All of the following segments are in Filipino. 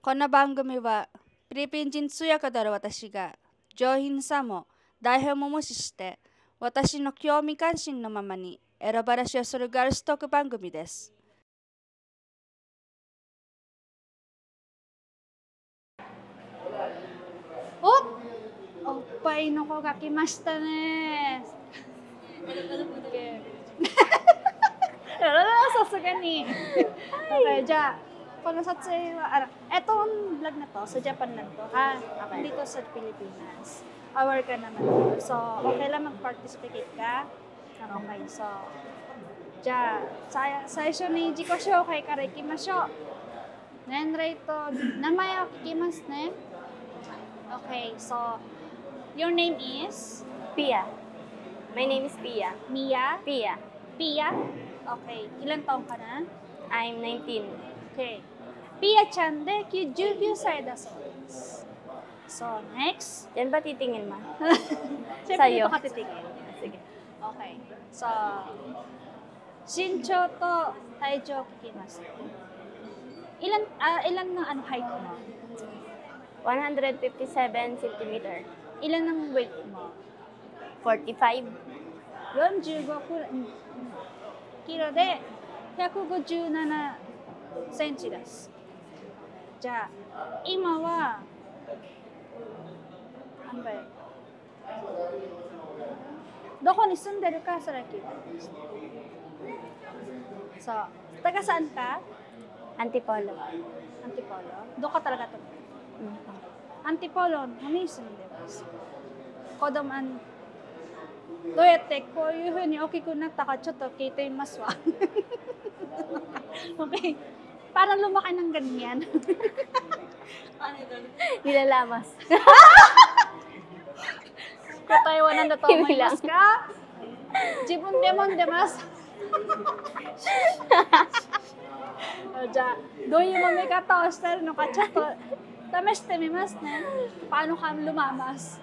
この番組はフィリピン人通訳である私が上品さも代表も無視して私の興味関心のままにエロ話をするガールストーク番組です。おっぱいの子が来ましたね。さすがに。Okay, じゃあこの撮影はetong vlog na to sa Japan lang to ha. Okay. Dito sa Pilipinas. Aware ka naman to. So, okay lang mag-participate ka. Okay, so じゃあ最初に自己紹介からいきましょう。年齢と名前を聞きますね。Okay, so your name is Pia. My name is Pia. Mia? Pia. Pia? Okay, ilang taong ka na? I'm 19. Okay. Pia Chan de 19歳だそうです。So, next. Yan ba titingin ma? Siyempre Sa'yo. dito ka titigil. Sige. Okay. So, 身長と体重を聞きます。ilan ng height mo? 157 centimeter. Ilan ng weight mo? 45. 45キロで157センチです。じゃあ、今は、どこに住んでるかそれ聞いてます。そう。taga saan ka? Antipolo. Antipolo? Doon ka talaga ito. Antipolo, に住んでます。子供どうやってこういうふうに大きくなったかちょっと聞いてみますわ。Okay. Parang lumaki ng ganyan. Nilalamas. 答えは何だと思いますか？自分でもんでます。じゃあ、どういう揉め方をしてるのかちょっと試してみますね。Paano ka lumamas?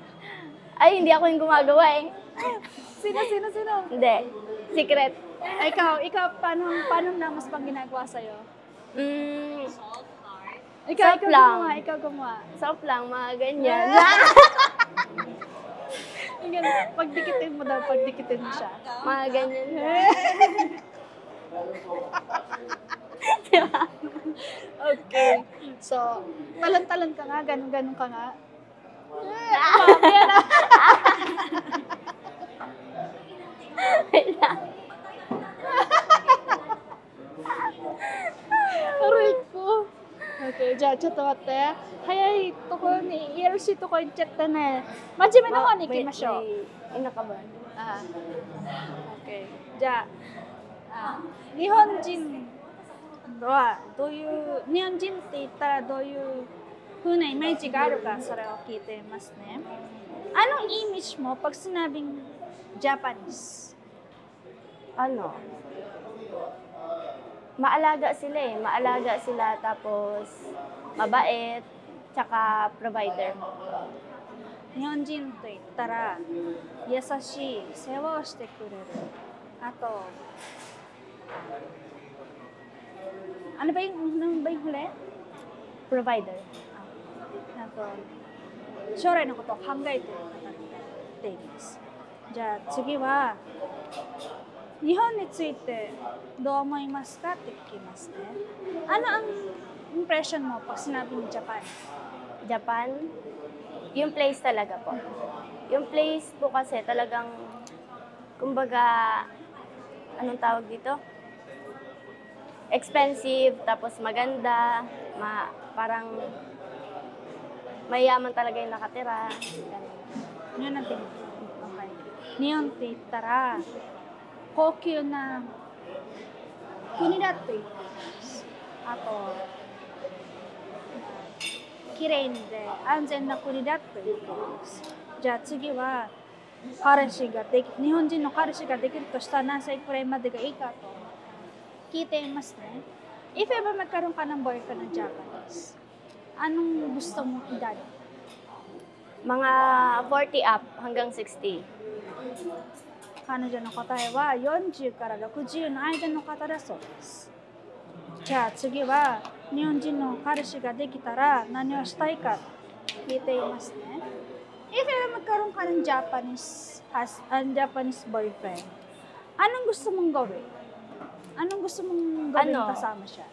Ay, hindi ako yung gumagawa eh. Sino? Hindi. Secret. Ikaw, paano namas pang ginagawa sa'yo? Soft lang. Ikaw gumawa. Soft lang, mga ganyan. Pagdikitin mo siya. Mga ganyan. Okay. So, talon-talon ka nga, ganun ka nga. Aray ko. Okay, じゃあちょっと待って。早いところに、よろしいとこ行っちゃったね。真面目な方に行きましょう。Okay. じゃあ、日本人はどういう、日本人って言ったらどういう風なイメージがあるか、それを聞いてみますね。Anong image mo pag sinabing Japanese? Ano? Maalaga sila eh. Maalaga sila tapos mabait, tsaka provider. 日本人と言ったら優しい、世話をしてくれる。あと、ano ba yung huli? Provider. あと、将来のことを考えている方って言います。じゃあ次は、日本についてどう思いますかって聞きますね。Ano ang impression mo pag sinabing Japan? Japan? Yung place talaga po. Yung place po kasi talagang, kumbaga, anong tawag dito? Expensive, tapos maganda, parang mayaman talaga yung nakatira. Yun ang tingin. Okay. 日本って言ったら高級な国だって言ってます。あと、きれいで安全な国だって言ってます。じゃあ次は日本人の彼氏ができるとしたら何歳くらいまでがいいかと聞いていますね。If ever magkaroon ka ng boyfriend ng Japanese, anong gusto mong edad? Mga 40 up hanggang 60. 彼女の答えは40から60の間の方だそうです。じゃあ次は、日本人の彼氏ができたら何をしたいか聞いていますね。If ever magkaroon ka ng Japanese boyfriend, anong gusto mong gawin? Anong gusto mong gawin Ano? kasama siya?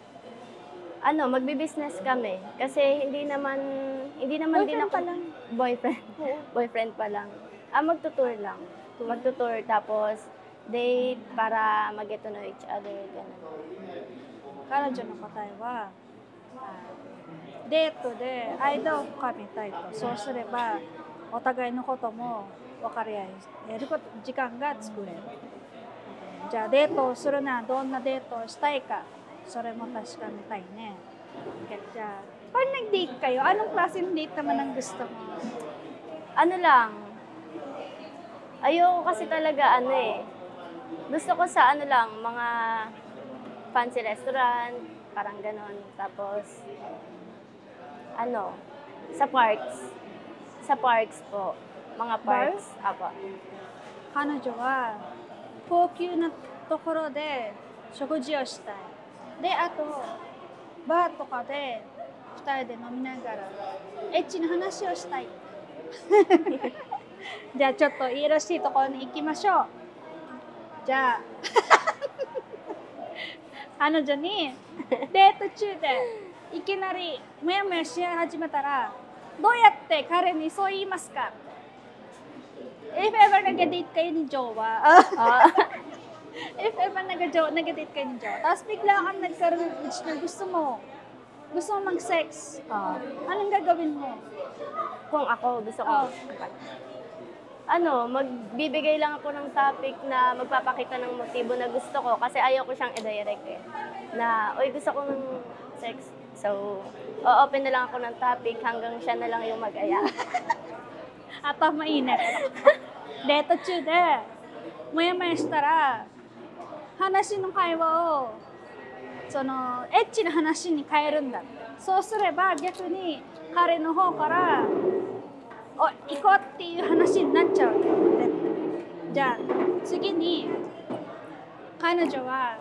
Magbi-business kami. Kasi hindi naman din Boyfriend ako pa lang. boyfriend. Boyfriend pa lang. Magtutour lang. Magtutour tapos date para mag-get to know each other. Ganun. 彼女の答えは、デートで間を深めたいと。そうすれば、お互いのことも分かり合える時間が作れる。じゃあデートをするならどんなデートをしたいか、それも確かめたいね。Okay, じゃあ、pag nag-date kayo, anong klase ng date naman ang gusto mo? Ano lang, ayoko kasi talaga gusto ko sa mga fancy restaurant, parang ganon. Tapos, sa parks. Sa parks po. Mga parks. Apo. 彼女は高級なところで食事をしたい。で、あと、バーとかで2人で飲みながらエッチな話をしたい。じゃあちょっといいらしいところに行きましょう。じゃあ、彼女にデート中でいきなりもやもやし始めたら、どうやって彼にそう言いますか？ If ever nag-date kayo ni Jowa, if ever nag-date kayo ni Jowa, tapos bigla kang nagkaroon ng itch na gusto mo mag-sex, anong gagawin mo? Kung ako, gusto ko. Magbibigay lang ako ng topic na magpapakita ng motibo na gusto ko kasi ayaw ko siyang i-direct na, gusto ko ng sex. So, o-open na lang ako ng topic hanggang siya na lang yung mag-aya. 頭いいね。デート中でもやもやしたら話の会話をエッチな話に変えるんだ。そうすれば逆に彼の方から行こうっていう話になっちゃうわけ。じゃあ次に彼女は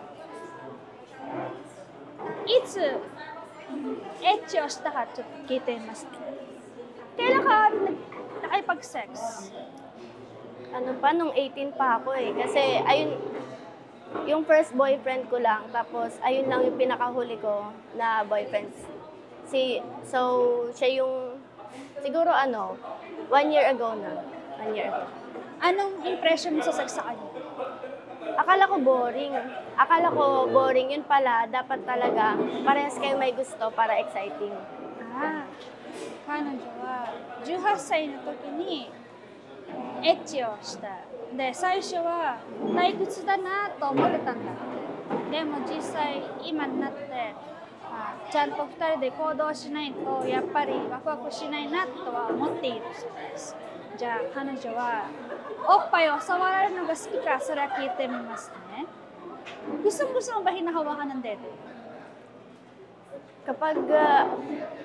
いつエッチをしたかちょっと聞いてみますね。Kailan ka nakipag-sex? Nung 18 pa ako Kasi, yung first boyfriend ko lang, tapos ayun lang yung pinakahuli ko na boyfriend. So, siya yung, siguro 1 year ago na. 1 year ago. Anong impression mo sa sex sa kanya? Akala ko boring. Yun pala, dapat talaga parehas kayo may gusto para exciting. 彼女は18歳の時にエッチをした。で、最初は退屈だなと思ってたんだって。でも実際今になってちゃんと2人で行動しないとやっぱりワクワクしないなとは思っているそうです。じゃあ彼女はおっぱいを触られるのが好きかそれは聞いてみますね。gusto mo ba hinahawakan ng dede? Kapag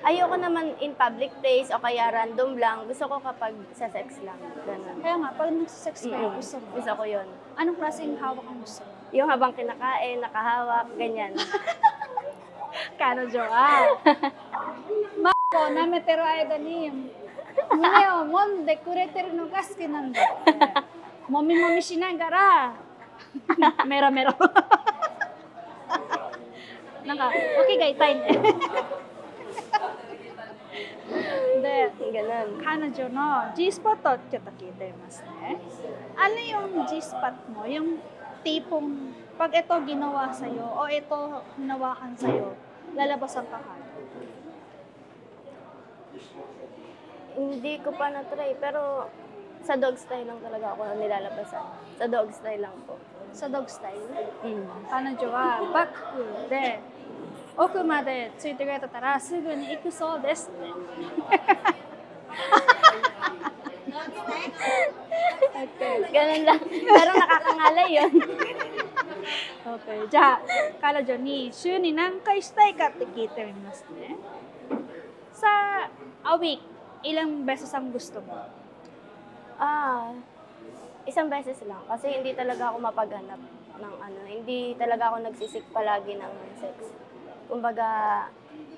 ayoko naman in public place o kaya random lang, gusto ko kapag sa sex lang. Ganun. Kaya nga, pag nagsisex kayo, gusto mo? Gusto ko yun. Anong klaseng hawak ang gusto mo? Yung habang kinakain, nakahawak, ganyan. 彼女はマコを舐めてる間に胸を揉んでくれてるのが好きなんだって。もみもみしながらメロメロ。なんか脇が痛いね。で、彼女の G-spot をちょっと聞いてみますね。Ano yung G-spot mo? Yung tipong pag ito ginawa sa'yo o ito hinawakan sa'yo, lalabas ang kakal. Hindi ko pa na-try, pero sa dog style lang talaga ako nilalabasan. Sa dog style lang po. Sa dog style? 彼女はバックで奥までついてくれたらすぐに行くそうですって。Ganun lang. Pero nakakangalay yun. Okay. じゃあ、彼女に週に何回したいかって聞いてみますね。Sa a week, ilang beses ang gusto mo? Isang beses lang. Kasi hindi talaga ako mapaghanap ng hindi talaga ako nagsisik palagi ng sex. kumbaga,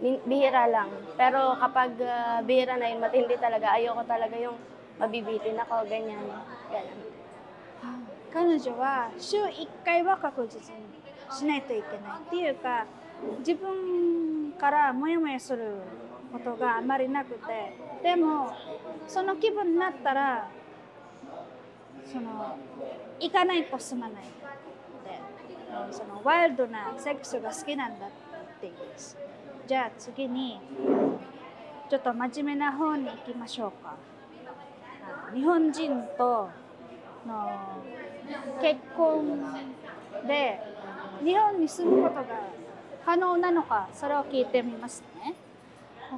bihira lang. Pero kapag bihira na yun, matindi talaga, ayoko talaga yung mabibitin ako, ganyan. Ganun. 彼女は週1回は確実にしないといけないっていうか、自分からモヤモヤすることがあまりなくて、でもその気分になったら行かないと済まないで、そのワイルドなセックスが好きなんだって言うんです。じゃあ次にちょっと真面目な方に行きましょうか。日本人との結婚で日本に住むことが可能なのか、それを聞いてみますね。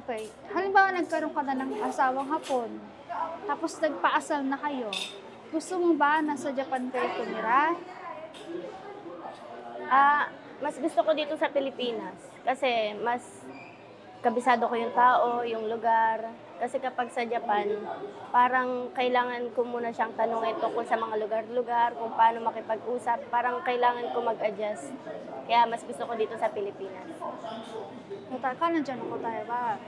Okay. Halimbawa nagkaroon ka na ng asawang Hapon, tapos nagpaasal na kayo. Gusto mo ba nasa Japan kayo tumira? Mas gusto ko dito sa Pilipinas kasi mas kabisado ko yung tao, yung lugar. Kasi kapag sa Japan, parang kailangan ko muna siyang tanungin tungkol sa mga lugar-lugar, kung paano makipag-usap. Parang kailangan ko mag-adjust. Kaya mas gusto ko dito sa Pilipinas. 彼女の答えは、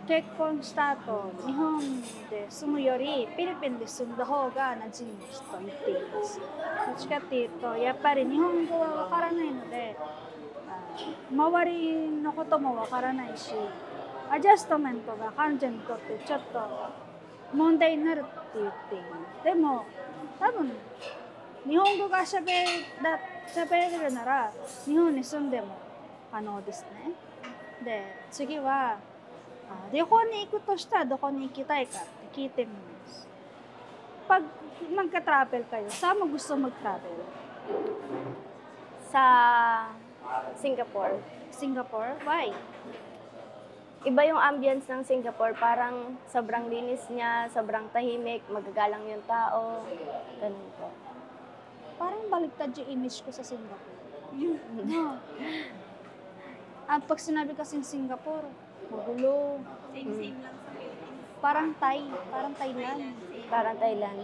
結婚した後、日本で住むよりフィリピンで住んだ方が馴染むと言っています。どっちかっていうと、やっぱり日本語はわからないので、周りのこともわからないし、アジャストメントが彼女にとってちょっと問題になるって言っている。でも多分日本語が喋れるなら日本に住んでも可能ですね。で、次は旅行に行くとしたらどこに行きたいかって聞いてみます。Pag magka-travel kayo, saan mo gusto mag-travel? Sa Singapore. Singapore? Why? Iba yung ambience ng Singapore, parang sobrang linis niya, sobrang tahimik, magagalang yung tao, ganun po. Parang baliktad yung image ko sa Singapore. No. Pag sinabi kasing Singapore, magulo. Same lang sa Philippines. Parang Thailand. Parang Thailand.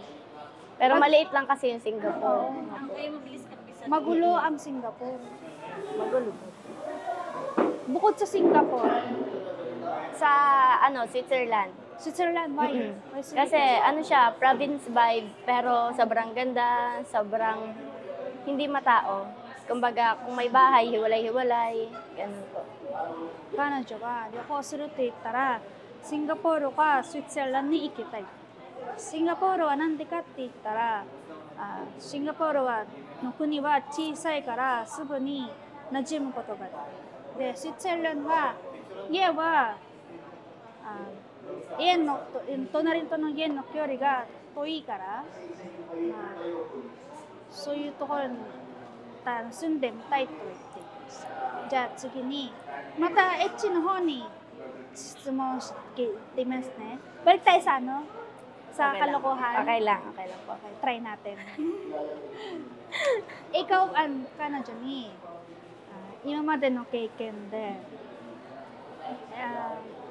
Pero maliit lang kasi yung Singapore. Kaya mabilis ka bisa. Magulo ang Singapore. Magulo po. Bukod sa Singapore, Sa Switzerland. Switzerland, why? Mm-mm. Why Switzerland? Kasi siya, province vibe, pero sobrang ganda, sobrang hindi matao. Kumbaga, kung may bahay, hiwalay-hiwalay, ganun po. 彼女は旅行するって言ったら、シンガポールかスイッツァーランドに行きたい。シンガポールはなんでかって言ったら、シンガポールの国は小さいからすぐに馴染むことができる。で、スイッツァーランドは家は隣との家の距離が遠いから、そういうところに住んでみたいと言っています。じゃあ次にまたエッチの方に質問してみますね。Balik tayo sa Okay lang. kalokohan. Okay lang po. Okay, try natin. Ikaw彼女に今までの経験で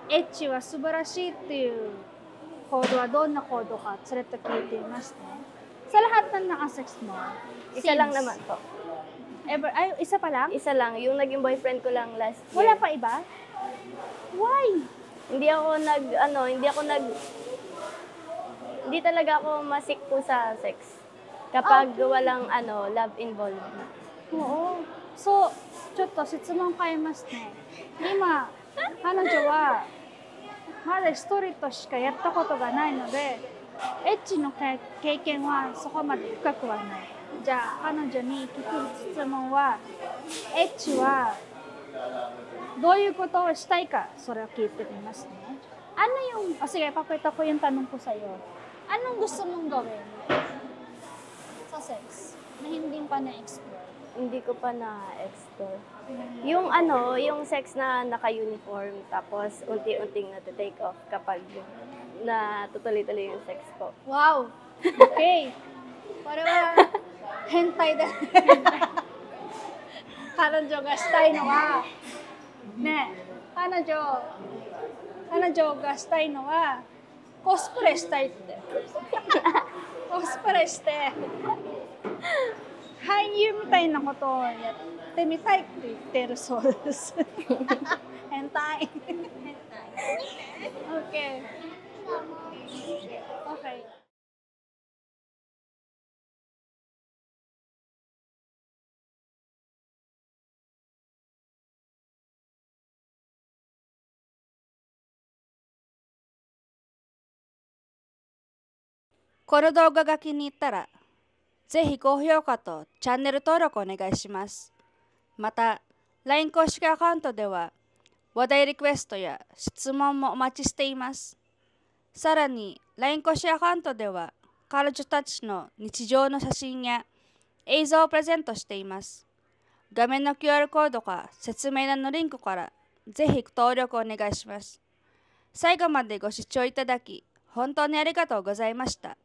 エッチは素晴らしいっていうコードはどんなコードかそれと聞いていますね。Sa lahat ng nakasex mo, Isa lang naman po. Isa pa lang? Isa lang. Yung naging boyfriend ko lang last year. Wala pa iba? Why? Hindi talaga ako masik po sa sex. Kapag walang love involved. そう、ちょっと質問変えますね。今、彼女はまだストリートしかやったことがないので、エッチの経験はそこまで深くはない。じゃあ、彼女に聞く質問は、エッチはどういうことをしたいか、それを聞いてみますね。sige, papakita ko yung tanong ko sa'yo. Anong gusto mong gawin sa sex na hindi pa na-explore? Hindi ko pa na-explore. Yung sex na naka-uniform, tapos unti-unting na-take off kapag natutuloy-tuloy yung sex ko. Wow! Okay. Para hentai da. 彼女がしたいのはねえ、彼女がしたいのはコスプレしたいって。コスプレして俳優みたいなことをやってみたいって言ってるそうです。変態。Okay. Okay. この動画が気に入ったら、ぜひ高評価とチャンネル登録お願いします。また、LINE 公式アカウントでは、話題リクエストや質問もお待ちしています。さらに、LINE 公式アカウントでは、彼女たちの日常の写真や映像をプレゼントしています。画面の QR コードか説明欄のリンクから、ぜひ登録お願いします。最後までご視聴いただき、本当にありがとうございました。